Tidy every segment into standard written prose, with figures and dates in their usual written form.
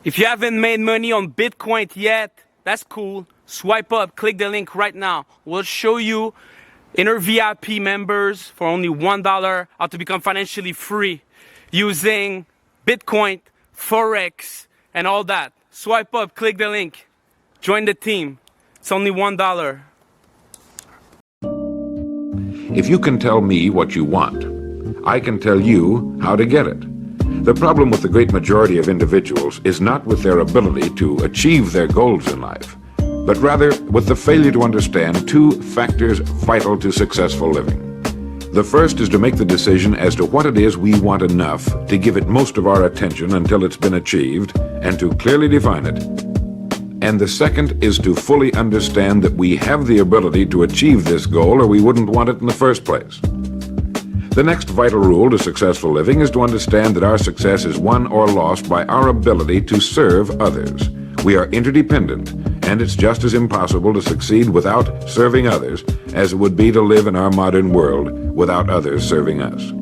If you haven't made money on Bitcoin yet, that's cool. Swipe up, click the link right now. We'll show you inner VIP members for only $1 how to become financially free using Bitcoin, Forex, and all that. Swipe up, click the link. Join the team. It's only $1. If you can tell me what you want, I can tell you how to get it. The problem with the great majority of individuals is not with their ability to achieve their goals in life, but rather with the failure to understand two factors vital to successful living. The first is to make the decision as to what it is we want enough to give it most of our attention until it's been achieved, and to clearly define it. And the second is to fully understand that we have the ability to achieve this goal or we wouldn't want it in the first place. The next vital rule to successful living is to understand that our success is won or lost by our ability to serve others. We are interdependent, and it's just as impossible to succeed without serving others as it would be to live in our modern world without others serving us.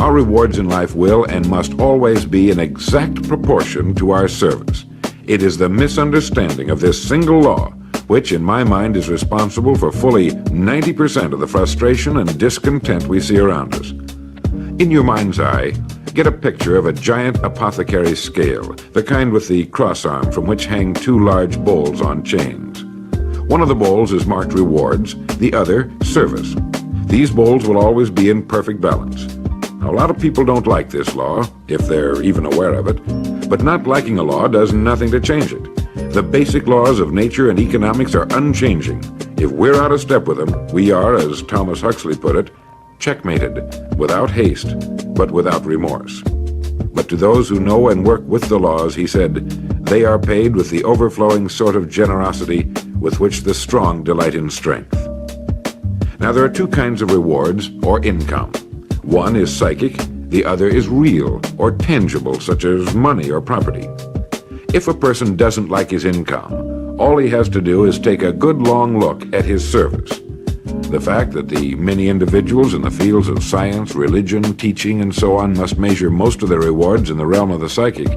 Our rewards in life will and must always be in exact proportion to our service. It is the misunderstanding of this single law which, in my mind, is responsible for fully 90% of the frustration and discontent we see around us. In your mind's eye, get a picture of a giant apothecary scale, the kind with the cross arm from which hang two large bowls on chains. One of the bowls is marked rewards, the other service. These bowls will always be in perfect balance. Now, a lot of people don't like this law, if they're even aware of it, but not liking a law does nothing to change it. The basic laws of nature and economics are unchanging. If we're out of step with them, we are, as Thomas Huxley put it, checkmated, without haste, but without remorse. But to those who know and work with the laws, he said, they are paid with the overflowing sort of generosity with which the strong delight in strength. Now, there are two kinds of rewards, or income. One is psychic, the other is real, or tangible, such as money or property. If a person doesn't like his income, all he has to do is take a good long look at his service. The fact that the many individuals in the fields of science, religion, teaching, and so on must measure most of their rewards in the realm of the psychic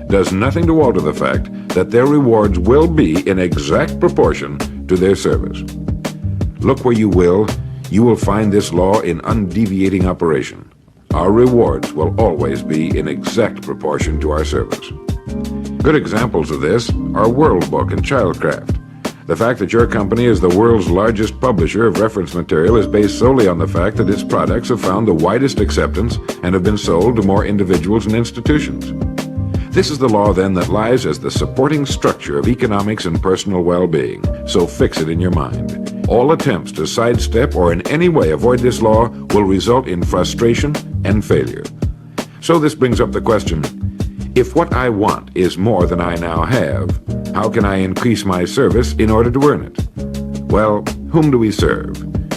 does nothing to alter the fact that their rewards will be in exact proportion to their service. Look where you will find this law in undeviating operation. Our rewards will always be in exact proportion to our service. Good examples of this are World Book and Childcraft. The fact that your company is the world's largest publisher of reference material is based solely on the fact that its products have found the widest acceptance and have been sold to more individuals and institutions. This is the law, then, that lies as the supporting structure of economics and personal well-being, so fix it in your mind. All attempts to sidestep or in any way avoid this law will result in frustration and failure. So this brings up the question, if what I want is more than I now have, how can I increase my service in order to earn it? Well, whom do we serve?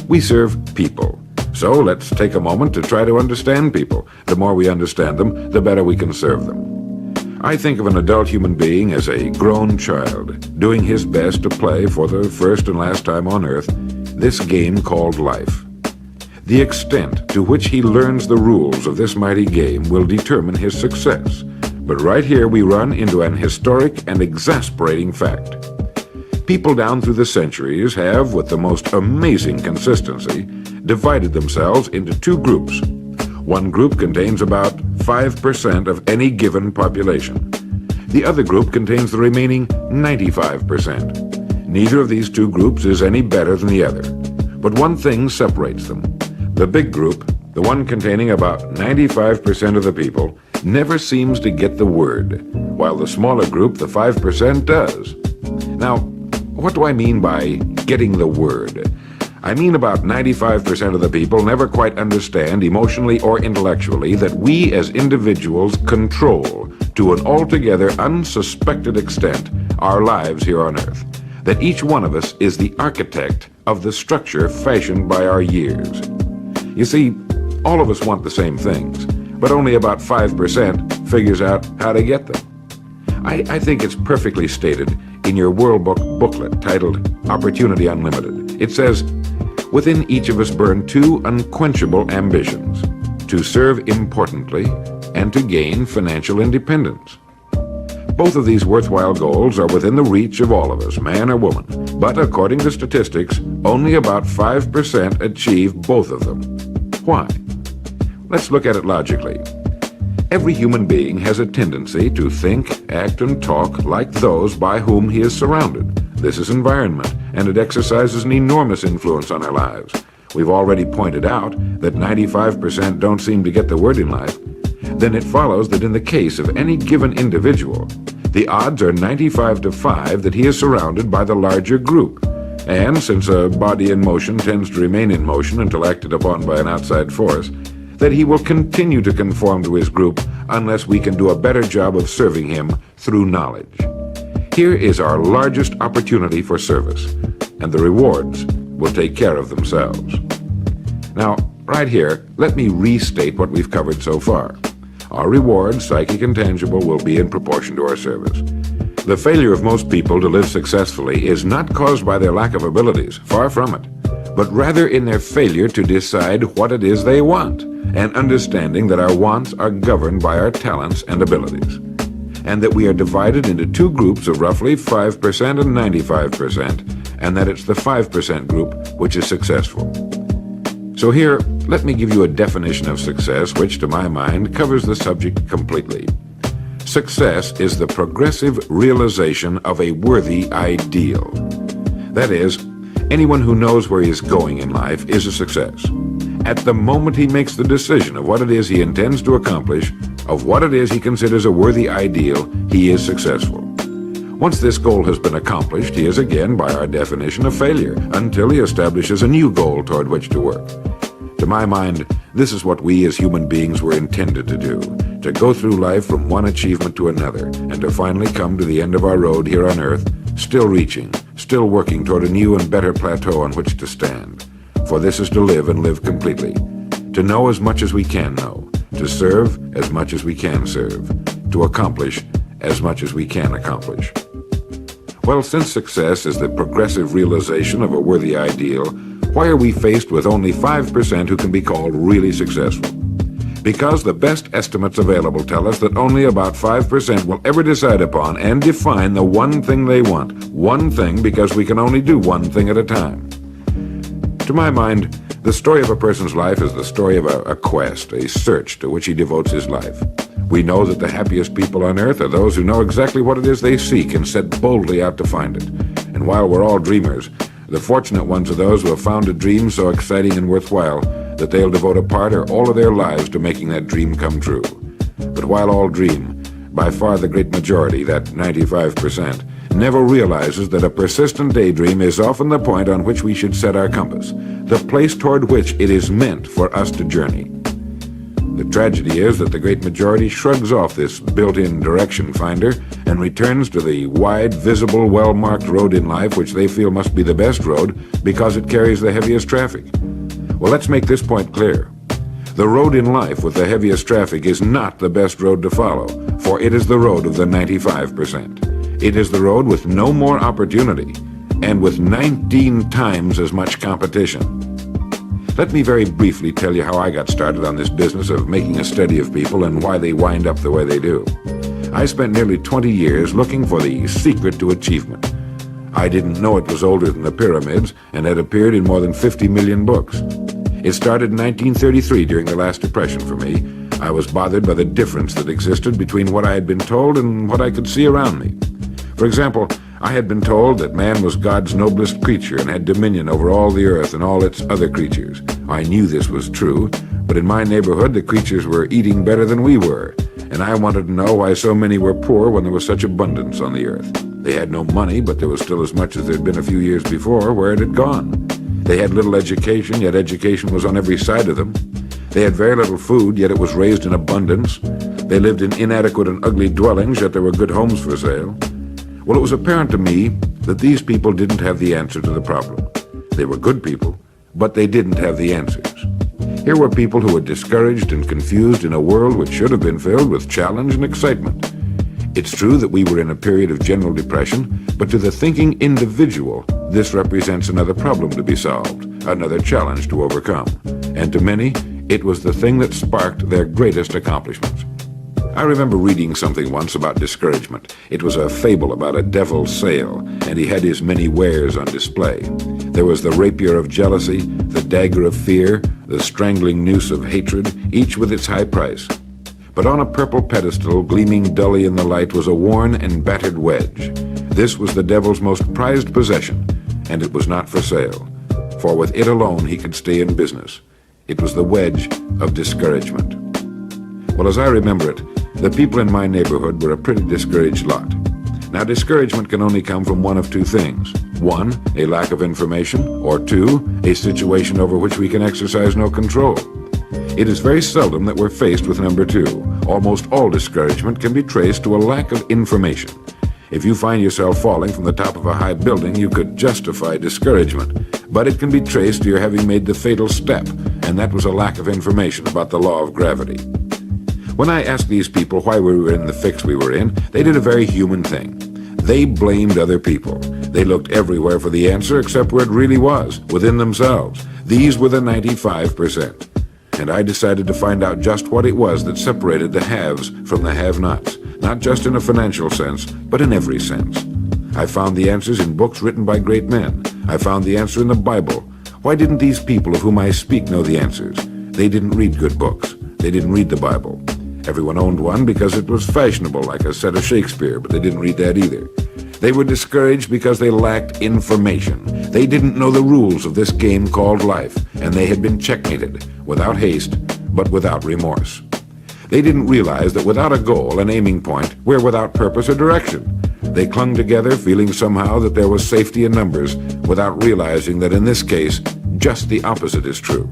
We serve people. So let's take a moment to try to understand people. The more we understand them, the better we can serve them. I think of an adult human being as a grown child, doing his best to play for the first and last time on earth this game called life. The extent to which he learns the rules of this mighty game will determine his success. But right here we run into an historic and exasperating fact. People down through the centuries have, with the most amazing consistency, divided themselves into two groups. One group contains about 5% of any given population. The other group contains the remaining 95%. Neither of these two groups is any better than the other. But one thing separates them. The big group, the one containing about 95% of the people, never seems to get the word, while the smaller group, the 5%, does. Now, what do I mean by getting the word? I mean about 95% of the people never quite understand, emotionally or intellectually, that we as individuals control, to an altogether unsuspected extent, our lives here on earth. That each one of us is the architect of the structure fashioned by our years. You see, all of us want the same things, but only about 5% figures out how to get them. I think it's perfectly stated in your World Book booklet titled Opportunity Unlimited. It says, within each of us burn two unquenchable ambitions, to serve importantly and to gain financial independence. Both of these worthwhile goals are within the reach of all of us, man or woman. But according to statistics, only about 5% achieve both of them. Why? Let's look at it logically. Every human being has a tendency to think, act, and talk like those by whom he is surrounded. This is environment, and it exercises an enormous influence on our lives. We've already pointed out that 95% don't seem to get the word in life. Then it follows that in the case of any given individual, the odds are 95 to 5 that he is surrounded by the larger group. And since a body in motion tends to remain in motion until acted upon by an outside force, that he will continue to conform to his group unless we can do a better job of serving him through knowledge. Here is our largest opportunity for service, and the rewards will take care of themselves. Now, right here, let me restate what we've covered so far. Our rewards, psychic and tangible, will be in proportion to our service. The failure of most people to live successfully is not caused by their lack of abilities, far from it, but rather in their failure to decide what it is they want, and understanding that our wants are governed by our talents and abilities, and that we are divided into two groups of roughly 5% and 95%, and that it's the 5% group which is successful. So here, let me give you a definition of success which, to my mind, covers the subject completely. Success is the progressive realization of a worthy ideal. That is, anyone who knows where he is going in life is a success. At the moment he makes the decision of what it is he intends to accomplish, of what it is he considers a worthy ideal, he is successful. Once this goal has been accomplished, he is again, by our definition, a failure, until he establishes a new goal toward which to work. To my mind, this is what we as human beings were intended to do, to go through life from one achievement to another, and to finally come to the end of our road here on Earth, still reaching, still working toward a new and better plateau on which to stand. For this is to live and live completely, to know as much as we can know, to serve as much as we can serve, to accomplish as much as we can accomplish. Well, since success is the progressive realization of a worthy ideal, why are we faced with only 5% who can be called really successful? Because the best estimates available tell us that only about 5% will ever decide upon and define the one thing they want. One thing, because we can only do one thing at a time. To my mind, the story of a person's life is the story of a quest, a search to which he devotes his life. We know that the happiest people on earth are those who know exactly what it is they seek and set boldly out to find it. And while we're all dreamers, the fortunate ones are those who have found a dream so exciting and worthwhile that they'll devote a part or all of their lives to making that dream come true. But while all dream, by far the great majority, that 95%, never realizes that a persistent daydream is often the point on which we should set our compass, the place toward which it is meant for us to journey. The tragedy is that the great majority shrugs off this built-in direction finder and returns to the wide, visible, well-marked road in life which they feel must be the best road because it carries the heaviest traffic. Well, let's make this point clear. The road in life with the heaviest traffic is not the best road to follow, for it is the road of the 95%. It is the road with no more opportunity and with 19 times as much competition. Let me very briefly tell you how I got started on this business of making a study of people and why they wind up the way they do. I spent nearly 20 years looking for the secret to achievement. I didn't know it was older than the pyramids and had appeared in more than 50 million books. It started in 1933 during the last depression for me. I was bothered by the difference that existed between what I had been told and what I could see around me. For example, I had been told that man was God's noblest creature and had dominion over all the earth and all its other creatures. I knew this was true, but in my neighborhood the creatures were eating better than we were, and I wanted to know why so many were poor when there was such abundance on the earth. They had no money, but there was still as much as there'd been a few years before. Where it had gone? They had little education, yet education was on every side of them. They had very little food, yet it was raised in abundance. They lived in inadequate and ugly dwellings, yet there were good homes for sale. Well, it was apparent to me that these people didn't have the answer to the problem. They were good people, but they didn't have the answers. Here were people who were discouraged and confused in a world which should have been filled with challenge and excitement. It's true that we were in a period of general depression, but to the thinking individual, this represents another problem to be solved, another challenge to overcome. And to many, it was the thing that sparked their greatest accomplishments. I remember reading something once about discouragement. It was a fable about a devil's sale, and he had his many wares on display. There was the rapier of jealousy, the dagger of fear, the strangling noose of hatred, each with its high price. But on a purple pedestal, gleaming dully in the light, was a worn and battered wedge. This was the devil's most prized possession, and it was not for sale, for with it alone he could stay in business. It was the wedge of discouragement. Well, as I remember it, the people in my neighborhood were a pretty discouraged lot. Now, discouragement can only come from one of two things. One, a lack of information, or two, a situation over which we can exercise no control. It is very seldom that we're faced with number two. Almost all discouragement can be traced to a lack of information. If you find yourself falling from the top of a high building, you could justify discouragement, but it can be traced to your having made the fatal step, and that was a lack of information about the law of gravity. When I asked these people why we were in the fix we were in, they did a very human thing. They blamed other people. They looked everywhere for the answer except where it really was, within themselves. These were the 95%. And I decided to find out just what it was that separated the haves from the have-nots, not just in a financial sense, but in every sense. I found the answers in books written by great men. I found the answer in the Bible. Why didn't these people of whom I speak know the answers? They didn't read good books. They didn't read the Bible. Everyone owned one because it was fashionable, like a set of Shakespeare, but they didn't read that either. They were discouraged because they lacked information. They didn't know the rules of this game called life, and they had been checkmated, without haste, but without remorse. They didn't realize that without a goal, an aiming point, we're without purpose or direction. They clung together, feeling somehow that there was safety in numbers, without realizing that in this case, just the opposite is true.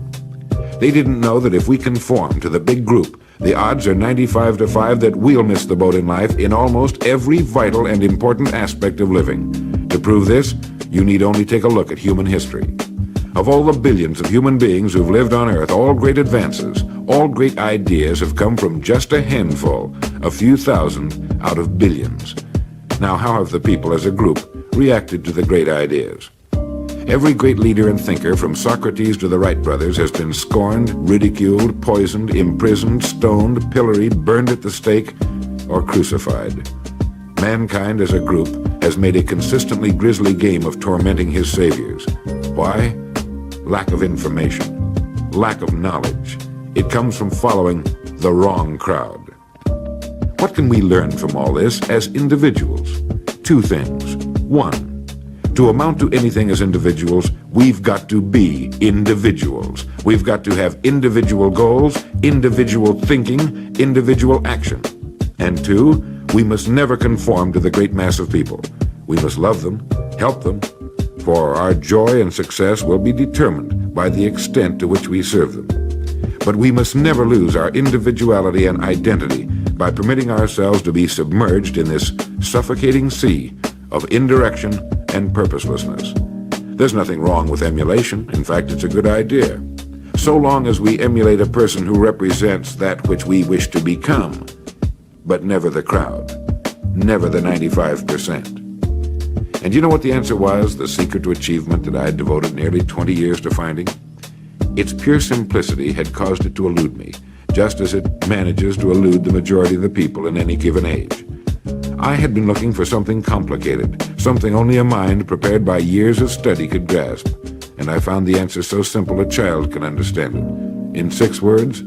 They didn't know that if we conform to the big group, the odds are 95-5 that we'll miss the boat in life in almost every vital and important aspect of living. To prove this, you need only take a look at human history. Of all the billions of human beings who've lived on Earth, all great advances, all great ideas have come from just a handful, a few thousand out of billions. Now, how have the people as a group reacted to the great ideas? Every great leader and thinker, from Socrates to the Wright brothers, has been scorned, ridiculed, poisoned, imprisoned, stoned, pilloried, burned at the stake, or crucified. Mankind as a group has made a consistently grisly game of tormenting his saviors. Why? Lack of information, lack of knowledge. It comes from following the wrong crowd. What can we learn from all this as individuals? Two things. One, to amount to anything as individuals, we've got to be individuals. We've got to have individual goals, individual thinking, individual action. And two, we must never conform to the great mass of people. We must love them, help them, for our joy and success will be determined by the extent to which we serve them. But we must never lose our individuality and identity by permitting ourselves to be submerged in this suffocating sea of indirection and purposelessness. There's nothing wrong with emulation. In fact, it's a good idea. So long as we emulate a person who represents that which we wish to become, but never the crowd, never the 95%. And you know what the answer was, the secret to achievement that I had devoted nearly 20 years to finding? Its pure simplicity had caused it to elude me, just as it manages to elude the majority of the people in any given age. I had been looking for something complicated, something only a mind prepared by years of study could grasp, and I found the answer so simple a child can understand it. In 6 words,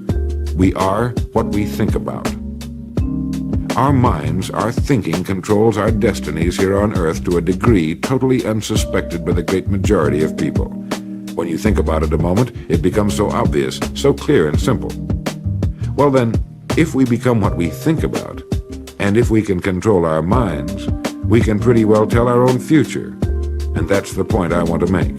we are what we think about. Our minds, our thinking controls our destinies here on Earth to a degree totally unsuspected by the great majority of people. When you think about it a moment, it becomes so obvious, so clear and simple. Well then, if we become what we think about, and if we can control our minds, we can pretty well tell our own future. And that's the point I want to make.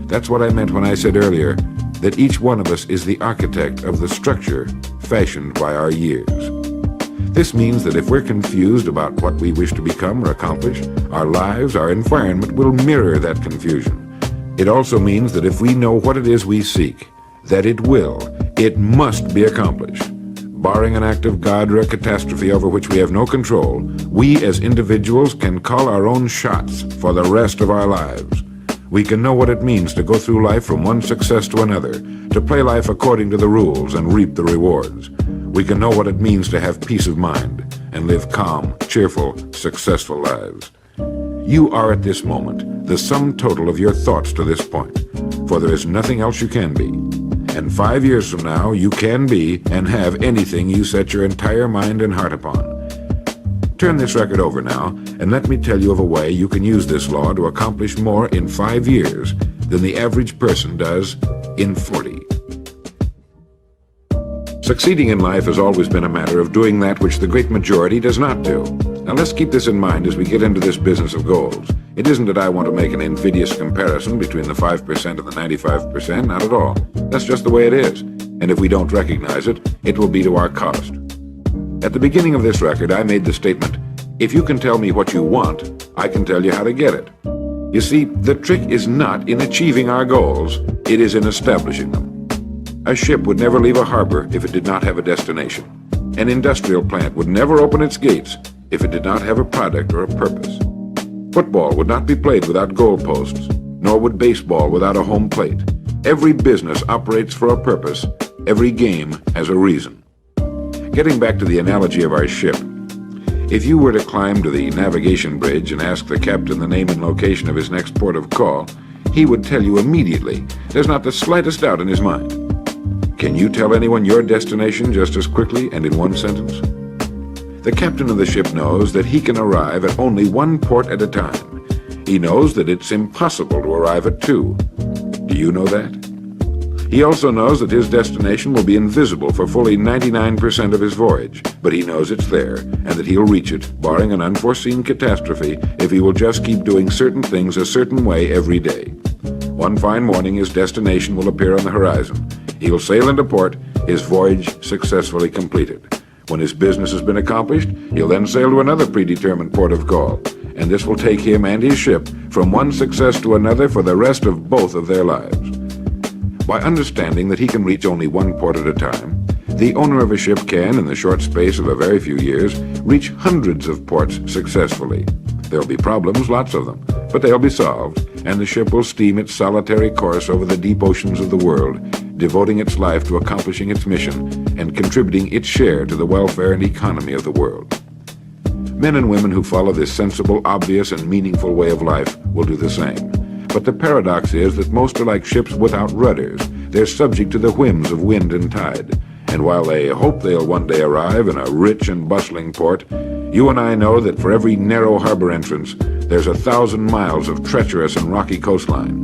That's what I meant when I said earlier that each one of us is the architect of the structure fashioned by our years. This means that if we're confused about what we wish to become or accomplish, our lives, our environment will mirror that confusion. It also means that if we know what it is we seek, that it must be accomplished. Barring an act of God or a catastrophe over which we have no control, we as individuals can call our own shots for the rest of our lives. We can know what it means to go through life from one success to another, to play life according to the rules and reap the rewards. we can know what it means to have peace of mind and live calm, cheerful, successful lives. You are at this moment the sum total of your thoughts to this point, for there is nothing else you can be. And 5 years from now, you can be and have anything you set your entire mind and heart upon. Turn this record over now, and let me tell you of a way you can use this law to accomplish more in 5 years than the average person does in 40. Succeeding in life has always been a matter of doing that which the great majority does not do. Now let's keep this in mind as we get into this business of goals. It isn't that I want to make an invidious comparison between the 5% and the 95%, not at all. That's just the way it is. And if we don't recognize it, it will be to our cost. At the beginning of this record, I made the statement, if you can tell me what you want, I can tell you how to get it. You see, the trick is not in achieving our goals, it is in establishing them. A ship would never leave a harbor if it did not have a destination. An industrial plant would never open its gates if it did not have a product or a purpose. Football would not be played without goalposts, nor would baseball without a home plate. Every business operates for a purpose. Every game has a reason. Getting back to the analogy of our ship, if you were to climb to the navigation bridge and ask the captain the name and location of his next port of call, he would tell you immediately. There's not the slightest doubt in his mind. Can you tell anyone your destination just as quickly and in one sentence? The captain of the ship knows that he can arrive at only one port at a time. He knows that it's impossible to arrive at two. Do you know that? He also knows that his destination will be invisible for fully 99% of his voyage, but he knows it's there and that he'll reach it, barring an unforeseen catastrophe, if he will just keep doing certain things a certain way every day. One fine morning, his destination will appear on the horizon. He'll sail into port, his voyage successfully completed. When his business has been accomplished, he'll then sail to another predetermined port of call, and this will take him and his ship from one success to another for the rest of both of their lives. By understanding that he can reach only one port at a time, the owner of a ship can, in the short space of a very few years, reach hundreds of ports successfully. There'll be problems, lots of them, but they'll be solved, and the ship will steam its solitary course over the deep oceans of the world, devoting its life to accomplishing its mission and contributing its share to the welfare and economy of the world. Men and women who follow this sensible, obvious, and meaningful way of life will do the same. But the paradox is that most are like ships without rudders. They're subject to the whims of wind and tide. And while they hope they'll one day arrive in a rich and bustling port, you and I know that for every narrow harbor entrance, there's 1,000 miles of treacherous and rocky coastline.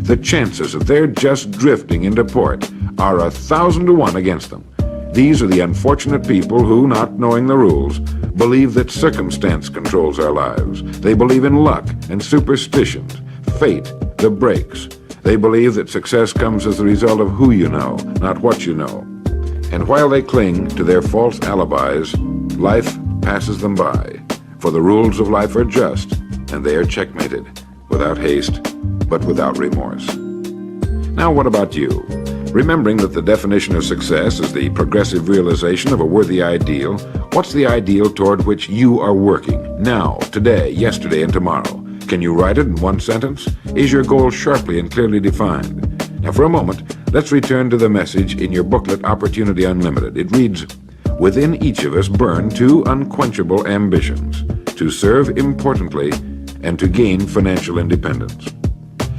The chances of their just drifting into port are 1,000 to 1 against them. These are the unfortunate people who, not knowing the rules, believe that circumstance controls our lives. They believe in luck and superstitions, fate, the breaks. They believe that success comes as the result of who you know, not what you know. And while they cling to their false alibis, life passes them by. For the rules of life are just, and they are checkmated, without haste, but without remorse. Now what about you? Remembering that the definition of success is the progressive realization of a worthy ideal, what's the ideal toward which you are working, now, today, yesterday, and tomorrow? Can you write it in one sentence? Is your goal sharply and clearly defined? Now for a moment, let's return to the message in your booklet, Opportunity Unlimited. It reads, within each of us burn two unquenchable ambitions, to serve importantly and to gain financial independence.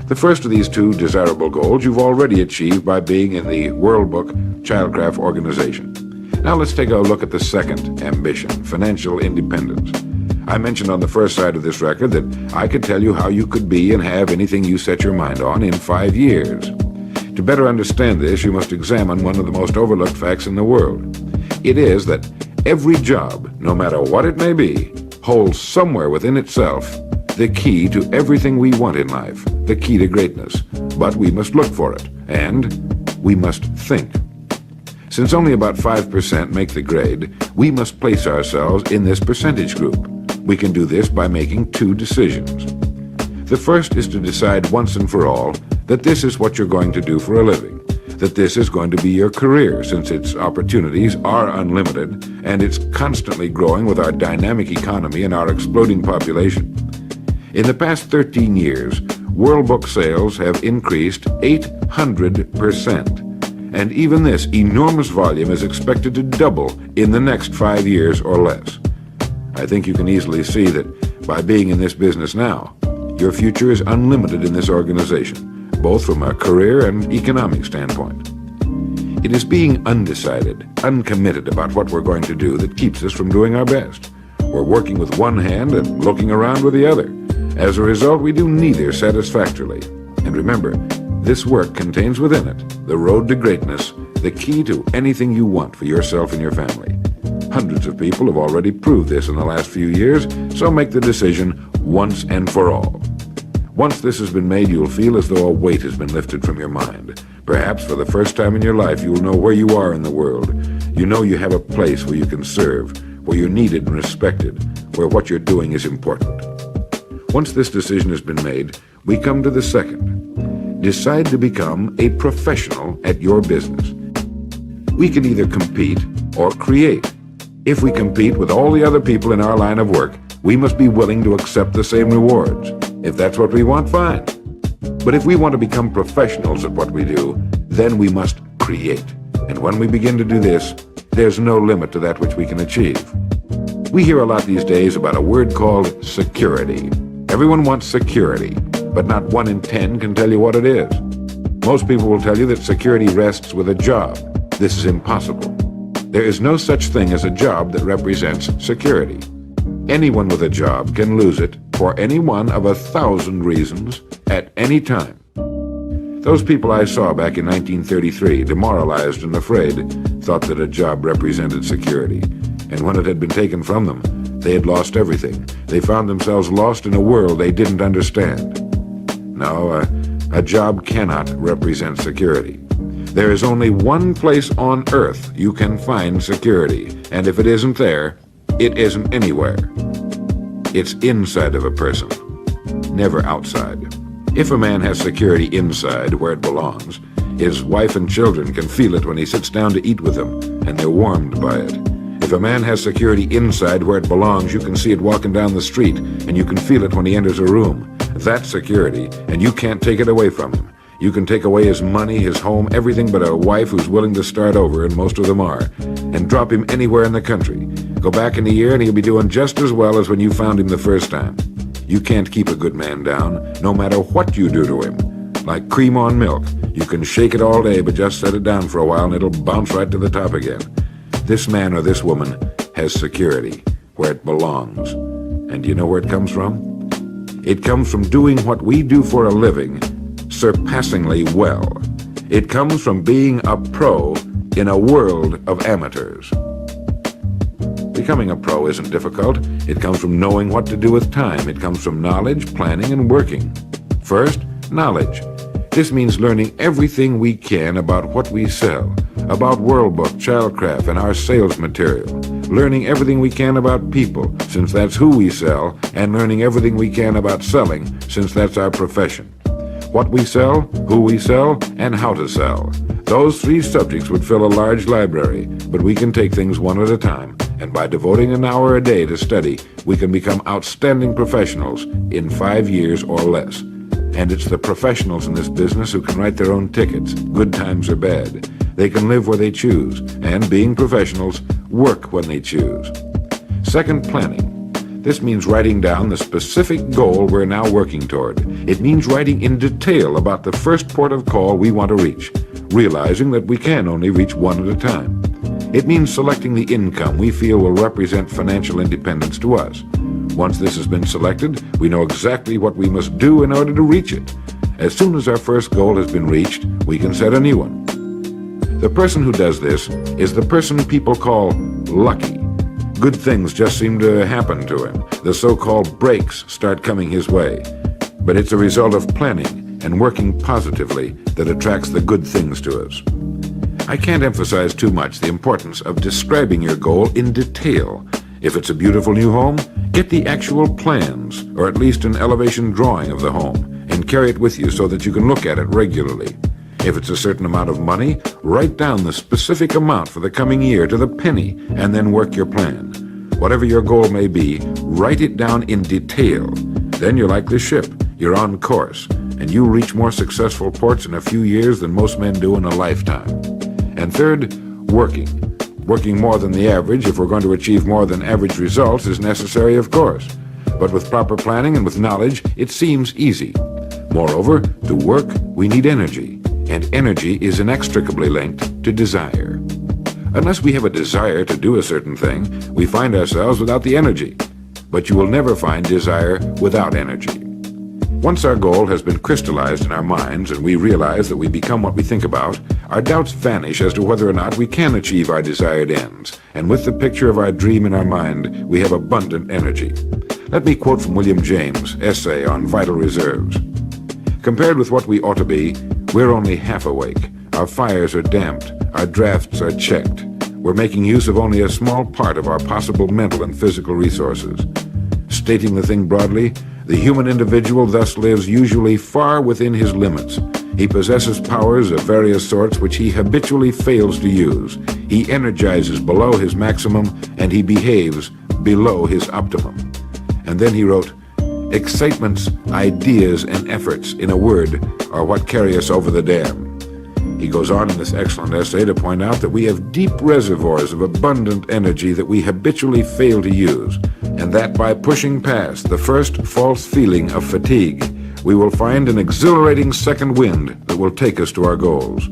The first of these two desirable goals you've already achieved by being in the World Book Childcraft Organization. Now let's take a look at the second ambition, financial independence. I mentioned on the first side of this record that I could tell you how you could be and have anything you set your mind on in 5 years. To better understand this, you must examine one of the most overlooked facts in the world. It is that every job, no matter what it may be, holds somewhere within itself the key to everything we want in life, the key to greatness. But we must look for it, and we must think. Since only about 5% make the grade, we must place ourselves in this percentage group. We can do this by making two decisions. The first is to decide once and for all that this is what you're going to do for a living, that this is going to be your career, since its opportunities are unlimited and it's constantly growing with our dynamic economy and our exploding population. In the past 13 years, World Book sales have increased 800%, and even this enormous volume is expected to double in the next 5 years or less. I think you can easily see that by being in this business now, your future is unlimited in this organization, both from a career and economic standpoint. It is being undecided, uncommitted about what we're going to do that keeps us from doing our best. We're working with one hand and looking around with the other. As a result, we do neither satisfactorily. And remember, this work contains within it the road to greatness, the key to anything you want for yourself and your family. Hundreds of people have already proved this in the last few years, so make the decision once and for all. Once this has been made, you'll feel as though a weight has been lifted from your mind. Perhaps for the first time in your life, you'll know where you are in the world. You know you have a place where you can serve, where you're needed and respected, where what you're doing is important. Once this decision has been made, we come to the second. Decide to become a professional at your business. We can either compete or create. If we compete with all the other people in our line of work, we must be willing to accept the same rewards. If that's what we want, fine. But if we want to become professionals at what we do, then we must create. And when we begin to do this, there's no limit to that which we can achieve. We hear a lot these days about a word called security. Everyone wants security, but not 1 in 10 can tell you what it is. Most people will tell you that security rests with a job. This is impossible. There is no such thing as a job that represents security. Anyone with a job can lose it for any one of 1,000 reasons at any time. Those people I saw back in 1933, demoralized and afraid, thought that a job represented security. And when it had been taken from them, they had lost everything. They found themselves lost in a world they didn't understand. No, a job cannot represent security. There is only one place on earth you can find security, and if it isn't there, it isn't anywhere. It's inside of a person, never outside. If a man has security inside, where it belongs, his wife and children can feel it when he sits down to eat with them, and they're warmed by it. If a man has security inside where it belongs, you can see it walking down the street, and you can feel it when he enters a room. That's security, and you can't take it away from him. You can take away his money, his home, everything but a wife who's willing to start over, and most of them are, and drop him anywhere in the country. Go back in a year and he'll be doing just as well as when you found him the first time. You can't keep a good man down, no matter what you do to him. Like cream on milk. You can shake it all day, but just set it down for a while and it'll bounce right to the top again. This man or this woman has security, where it belongs. And do you know where it comes from? It comes from doing what we do for a living surpassingly well. It comes from being a pro in a world of amateurs. Becoming a pro isn't difficult. It comes from knowing what to do with time. It comes from knowledge, planning, and working. First, knowledge. This means learning everything we can about what we sell, about World Book, Childcraft, and our sales material. Learning everything we can about people, since that's who we sell, and learning everything we can about selling, since that's our profession. What we sell, who we sell, and how to sell. Those 3 subjects would fill a large library, but we can take things one at a time, and by devoting an hour a day to study, we can become outstanding professionals in 5 years or less. And it's the professionals in this business who can write their own tickets, good times or bad. They can live where they choose, and being professionals, work when they choose. Second, planning. This means writing down the specific goal we're now working toward. It means writing in detail about the first port of call we want to reach, realizing that we can only reach one at a time. It means selecting the income we feel will represent financial independence to us. Once this has been selected, we know exactly what we must do in order to reach it. As soon as our first goal has been reached, we can set a new one. The person who does this is the person people call lucky. Good things just seem to happen to him. The so-called breaks start coming his way. But it's a result of planning and working positively that attracts the good things to us. I can't emphasize too much the importance of describing your goal in detail. If it's a beautiful new home, get the actual plans, or at least an elevation drawing of the home, and carry it with you so that you can look at it regularly. If it's a certain amount of money, write down the specific amount for the coming year to the penny, and then work your plan. Whatever your goal may be, write it down in detail. Then you're like the ship. You're on course, and you reach more successful ports in a few years than most men do in a lifetime. And third, working. Working more than the average, if we're going to achieve more than average results, is necessary, of course. But with proper planning and with knowledge, it seems easy. Moreover, to work, we need energy, and energy is inextricably linked to desire. Unless we have a desire to do a certain thing, we find ourselves without the energy. But you will never find desire without energy. Once our goal has been crystallized in our minds and we realize that we become what we think about, our doubts vanish as to whether or not we can achieve our desired ends. And with the picture of our dream in our mind, we have abundant energy. Let me quote from William James' essay on vital reserves. Compared with what we ought to be, we're only half awake. Our fires are damped. Our drafts are checked. We're making use of only a small part of our possible mental and physical resources. Stating the thing broadly, the human individual thus lives usually far within his limits. He possesses powers of various sorts which he habitually fails to use. He energizes below his maximum, and he behaves below his optimum. And then he wrote, "Excitements, ideas, and efforts, in a word, are what carry us over the dam." He goes on in this excellent essay to point out that we have deep reservoirs of abundant energy that we habitually fail to use, and that by pushing past the first false feeling of fatigue, we will find an exhilarating second wind that will take us to our goals.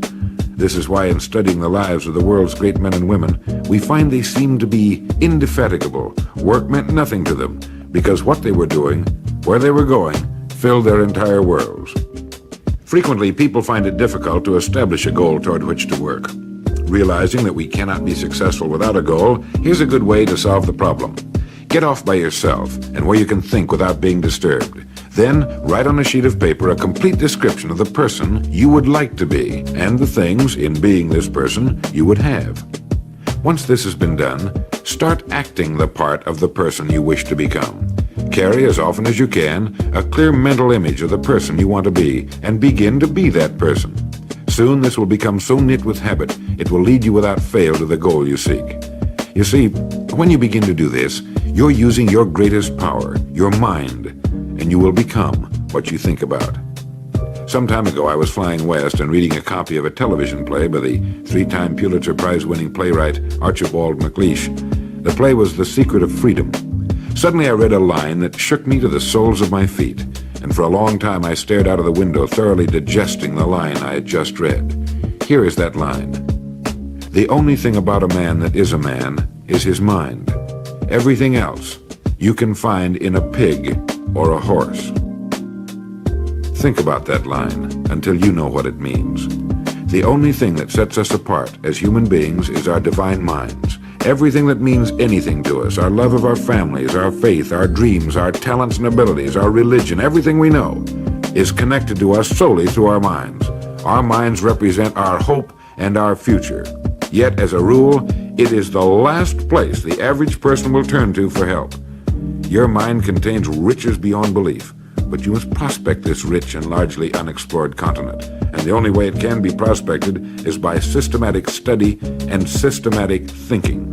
This is why in studying the lives of the world's great men and women, we find they seem to be indefatigable. Work meant nothing to them, because what they were doing, where they were going, filled their entire worlds. Frequently, people find it difficult to establish a goal toward which to work. Realizing that we cannot be successful without a goal, here's a good way to solve the problem. Get off by yourself and where you can think without being disturbed. Then, write on a sheet of paper a complete description of the person you would like to be and the things, in being this person, you would have. Once this has been done, start acting the part of the person you wish to become. Carry as often as you can a clear mental image of the person you want to be and begin to be that person. Soon this will become so knit with habit, it will lead you without fail to the goal you seek. You see, when you begin to do this, you're using your greatest power, your mind, and you will become what you think about. Some time ago, I was flying west and reading a copy of a television play by the three-time Pulitzer Prize-winning playwright Archibald MacLeish. The play was The Secret of Freedom. Suddenly I read a line that shook me to the soles of my feet, and for a long time I stared out of the window, thoroughly digesting the line I had just read. Here is that line. "The only thing about a man that is a man is his mind. Everything else you can find in a pig or a horse." Think about that line until you know what it means. The only thing that sets us apart as human beings is our divine minds. Everything that means anything to us, our love of our families, our faith, our dreams, our talents and abilities, our religion, everything we know, is connected to us solely through our minds. Our minds represent our hope and our future. Yet, as a rule, it is the last place the average person will turn to for help. Your mind contains riches beyond belief, but you must prospect this rich and largely unexplored continent. And the only way it can be prospected is by systematic study and systematic thinking.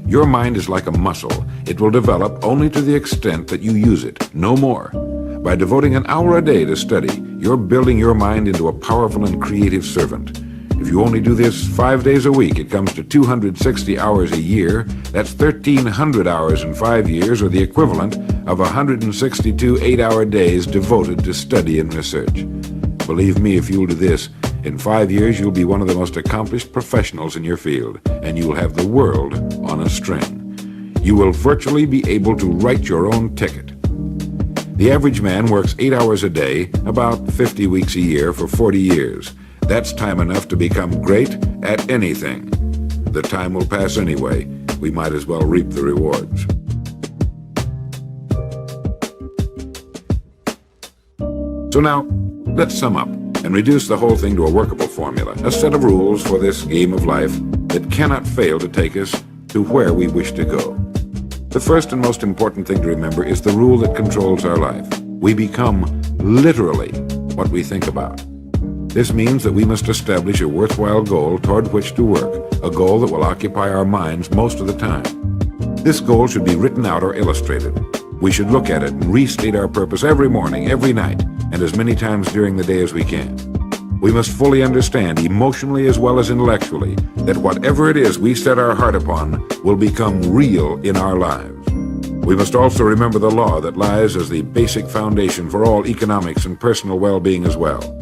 Your mind is like a muscle. It will develop only to the extent that you use it, no more. By devoting an hour a day to study, you're building your mind into a powerful and creative servant. If you only do this 5 days a week, it comes to 260 hours a year. That's 1,300 hours in 5 years, or the equivalent of 162 8-hour days devoted to study and research. Believe me, if you'll do this, in 5 years you'll be one of the most accomplished professionals in your field, and you'll have the world on a string. You will virtually be able to write your own ticket. The average man works 8 hours a day, about 50 weeks a year, for 40 years. That's time enough to become great at anything. The time will pass anyway. We might as well reap the rewards. So now, let's sum up and reduce the whole thing to a workable formula, a set of rules for this game of life that cannot fail to take us to where we wish to go. The first and most important thing to remember is the rule that controls our life. We become literally what we think about. This means that we must establish a worthwhile goal toward which to work, a goal that will occupy our minds most of the time. This goal should be written out or illustrated. We should look at it and restate our purpose every morning, every night, and as many times during the day as we can. We must fully understand, emotionally as well as intellectually, that whatever it is we set our heart upon will become real in our lives. We must also remember the law that lies as the basic foundation for all economics and personal well-being as well.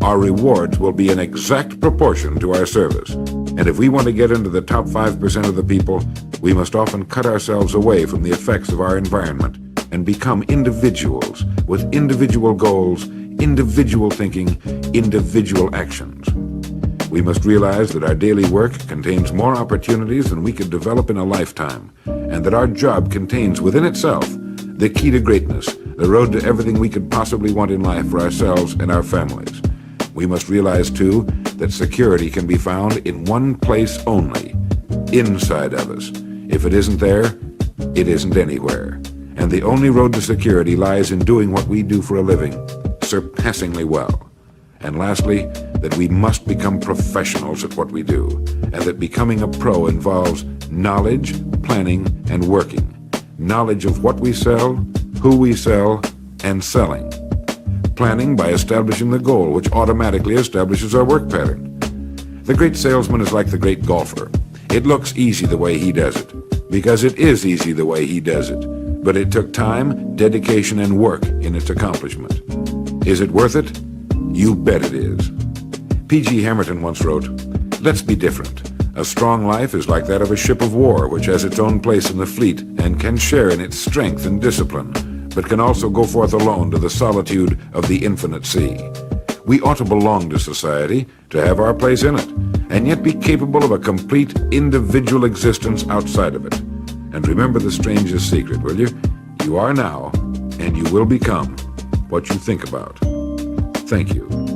Our rewards will be in exact proportion to our service. And if we want to get into the top 5% of the people, we must often cut ourselves away from the effects of our environment and become individuals with individual goals, individual thinking, individual actions. We must realize that our daily work contains more opportunities than we could develop in a lifetime, and that our job contains within itself the key to greatness, the road to everything we could possibly want in life for ourselves and our families. We must realize, too, that security can be found in one place only, inside of us. If it isn't there, it isn't anywhere. And the only road to security lies in doing what we do for a living, surpassingly well. And lastly, that we must become professionals at what we do, and that becoming a pro involves knowledge, planning, and working. Knowledge of what we sell, who we sell, and selling. Planning by establishing the goal, which automatically establishes our work pattern. The great salesman is like the great golfer. It looks easy the way he does it, because it is easy the way he does it. But it took time, dedication, and work in its accomplishment. Is it worth it? You bet it is. P.G. Hamilton once wrote, "Let's be different. A strong life is like that of a ship of war, which has its own place in the fleet and can share in its strength and discipline, but can also go forth alone to the solitude of the infinite sea. We ought to belong to society, to have our place in it, and yet be capable of a complete individual existence outside of it. And remember the strangest secret, will you? You are now, and you will become what you think about." Thank you.